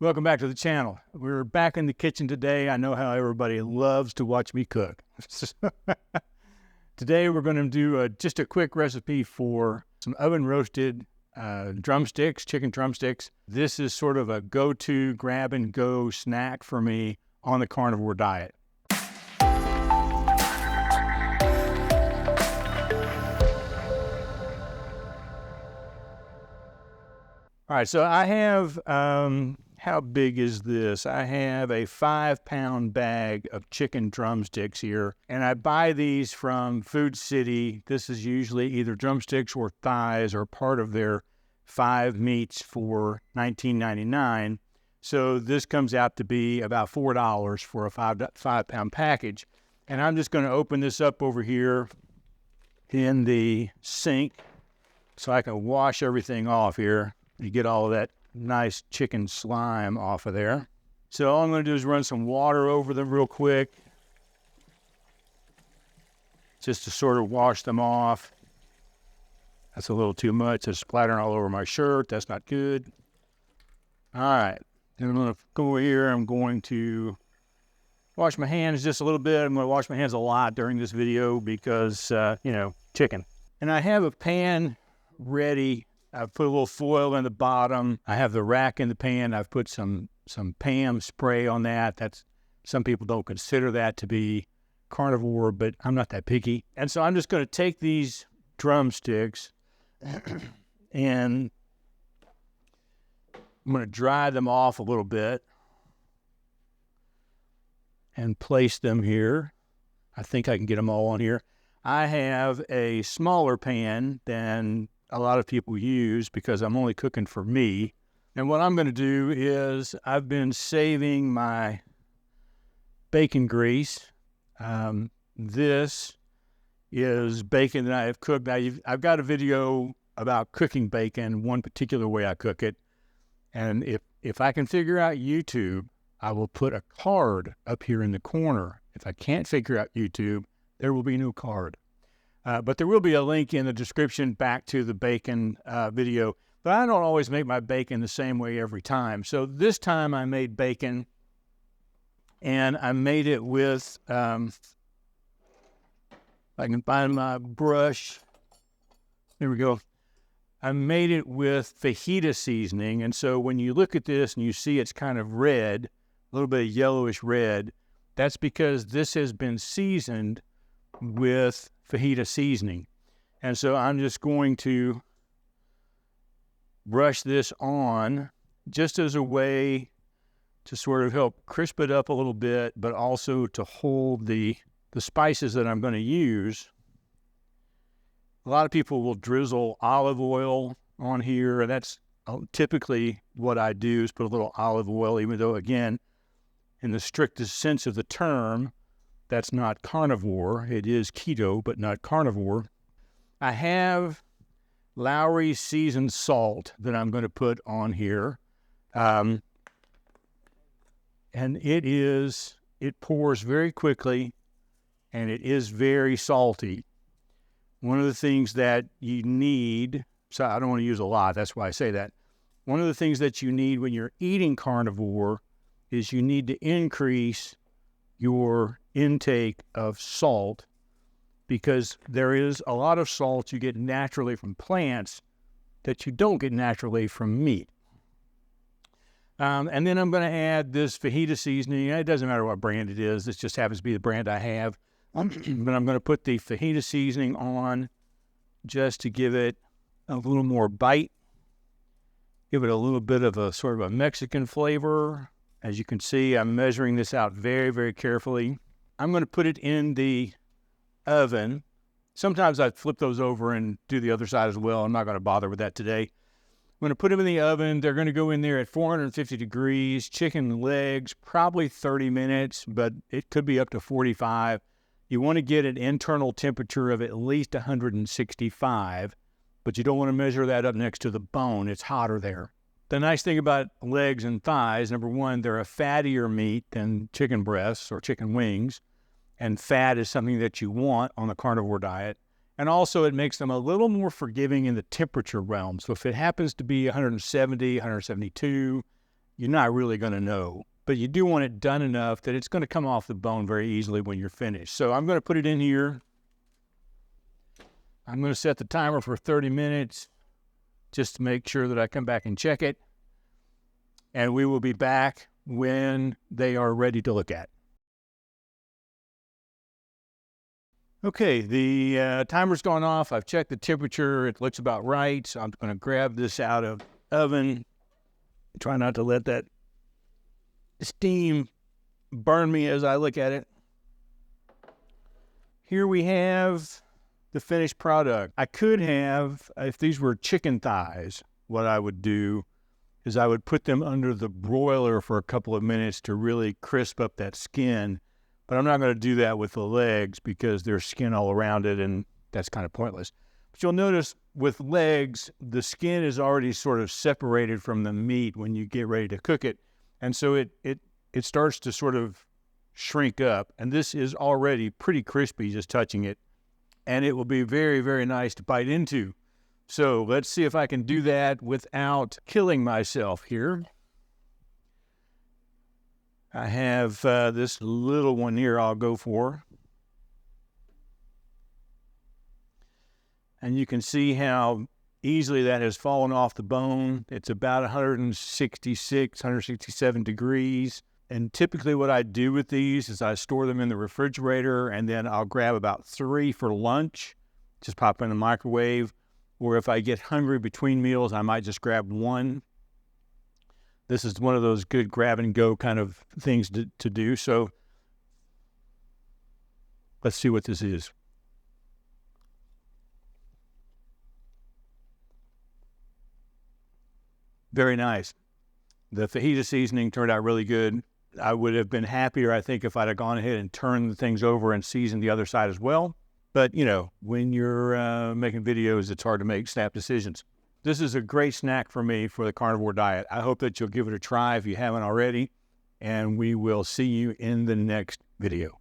Welcome back to the channel. We're back in the kitchen today. I know how everybody loves to watch me cook. Today we're going to do just a quick recipe for some oven roasted drumsticks, chicken drumsticks. This is sort of a go-to grab and go snack for me on the carnivore diet. All right, so I have, how big is this? I have a 5-pound bag of chicken drumsticks here, and I buy these from Food City. This is usually either drumsticks or thighs or part of their 5 meats for $19.99. So this comes out to be about $4 for a 5-pound package. And I'm just going to open this up over here in the sink so I can wash everything off here. You get all of that nice chicken slime off of there. So all I'm going to do is run some water over them real quick, just to sort of wash them off. That's a little too much. It's splattering all over my shirt. That's not good. All right. Then I'm going to go over here. I'm going to wash my hands just a little bit. I'm going to wash my hands a lot during this video because, chicken. And I have a pan ready. I've put a little foil in the bottom. I have the rack in the pan. I've put some Pam spray on that. That's, some people don't consider that to be carnivore, but I'm not that picky. And so I'm just going to take these drumsticks and I'm going to dry them off a little bit and place them here. I think I can get them all on here. I have a smaller pan than a lot of people use because I'm only cooking for me. And what I'm going to do is I've been saving my bacon grease. This is bacon that I have cooked. Now, I've got a video about cooking bacon, one particular way I cook it. And if I can figure out YouTube, I will put a card up here in the corner. If I can't figure out YouTube, there will be no card. But there will be a link in the description back to the bacon video. But I don't always make my bacon the same way every time. So this time I made bacon, and I made it with, if I can find my brush, there we go. I made it with fajita seasoning. And so when you look at this and you see it's kind of red, a little bit of yellowish red, that's because this has been seasoned with fajita seasoning. And so I'm just going to brush this on just as a way to sort of help crisp it up a little bit, but also to hold the spices that I'm going to use. A lot of people will drizzle olive oil on here, and that's typically what I do, is put a little olive oil, even though, again, in the strictest sense of the term, that's not carnivore. It is keto, but not carnivore. I have Lowry's seasoned salt that I'm going to put on here. And it pours very quickly, and it is very salty. One of the things that you need, so I don't want to use a lot, that's why I say that. One of the things that you need when you're eating carnivore is you need to increase your intake of salt, because there is a lot of salt you get naturally from plants that you don't get naturally from meat. And then I'm going to add this fajita seasoning. It doesn't matter what brand it is. This just happens to be the brand I have. But I'm going to put the fajita seasoning on just to give it a little more bite, give it a little bit of a sort of a Mexican flavor. As you can see, I'm measuring this out very, very carefully. I'm going to put it in the oven. Sometimes I flip those over and do the other side as well. I'm not going to bother with that today. I'm going to put them in the oven. They're going to go in there at 450 degrees. Chicken legs, probably 30 minutes, but it could be up to 45. You want to get an internal temperature of at least 165, but you don't want to measure that up next to the bone. It's hotter there. The nice thing about legs and thighs, number one, they're a fattier meat than chicken breasts or chicken wings. And fat is something that you want on the carnivore diet. And also it makes them a little more forgiving in the temperature realm. So if it happens to be 170, 172, you're not really going to know. But you do want it done enough that it's going to come off the bone very easily when you're finished. So I'm going to put it in here. I'm going to set the timer for 30 minutes just to make sure that I come back and check it. And we will be back when they are ready to look at. Okay, the timer's gone off. I've checked the temperature. It looks about right. So I'm going to grab this out of the oven. Try not to let that steam burn me as I look at it. Here we have the finished product. I could have, if these were chicken thighs, what I would do is I would put them under the broiler for a couple of minutes to really crisp up that skin. But I'm not going to do that with the legs because there's skin all around it, and that's kind of pointless. But you'll notice with legs, the skin is already sort of separated from the meat when you get ready to cook it. And so it starts to sort of shrink up. And this is already pretty crispy just touching it. And it will be very, very nice to bite into. So let's see if I can do that without killing myself here. I have this little one here I'll go for. And you can see how easily that has fallen off the bone. It's about 166, 167 degrees. And typically what I do with these is I store them in the refrigerator, and then I'll grab about 3 for lunch, just pop in the microwave. Or if I get hungry between meals, I might just grab 1. This is one of those good grab and go kind of things to do. So let's see what this is. Very nice. The fajita seasoning turned out really good. I would have been happier, I think, if I'd have gone ahead and turned the things over and seasoned the other side as well. But, you know, when you're making videos, it's hard to make snap decisions. This is a great snack for me for the carnivore diet. I hope that you'll give it a try if you haven't already, and we will see you in the next video.